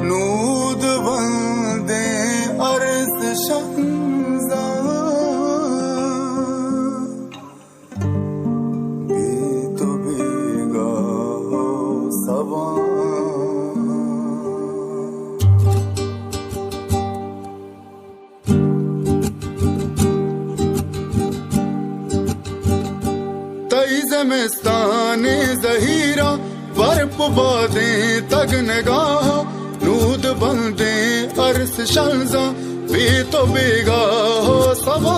नूद बंदे अर्ज शंजा भी तो भीगा हो सवा तई ज़मिस्ताने ज़हीरा बर्फ बादे तग नगाह नूद बंदे अर्स शंजा भी तो बेगा हो सवा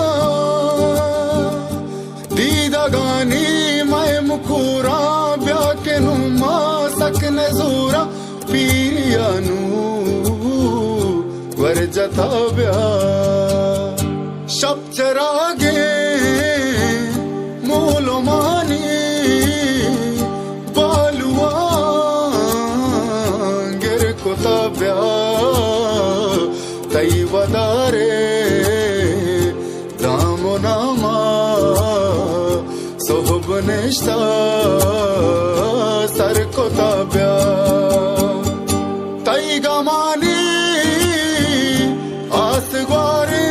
दीदा गानी मैं मुखूरा ब्या के नुमा सकने जूरा पीरिया नू वर जता ब्या शब चरागे मोलो मानी बालुआ गिर को तब्या तई वदारे दामो नामा सोहब निश्ता सर को तब्या तई गमानी आस ग्वारे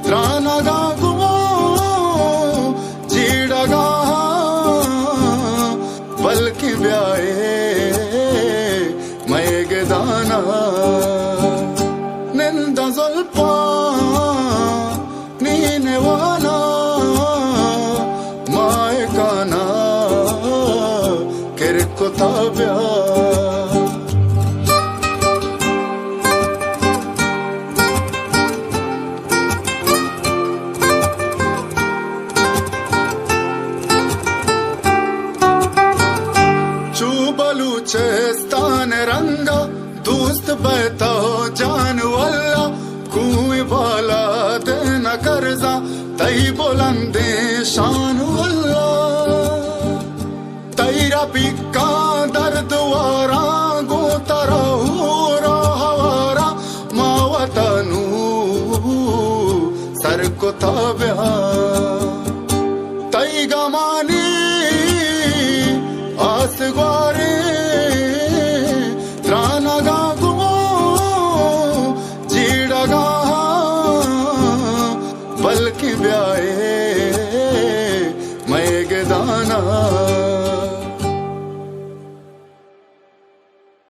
त्राना गागो जीड़ा गा बल्कि ब्याए मैं गदाना निंदा ज़ुल्फा नीने वाला माए काना किर को ताब्या बलूचिस्तान रंगा दोस्त बैठा हो जान वल्ला कुएं वाला देना कर्जा तई बुलंदे शान वल्ला तईरा पिका दर्द वारा गो तरा हुरा हवारा मावतनू सर को ताब्या तई गमानी आस ग्वारे त्राना गागो जीड़ा गा बल्कि ब्याए मैं गदाना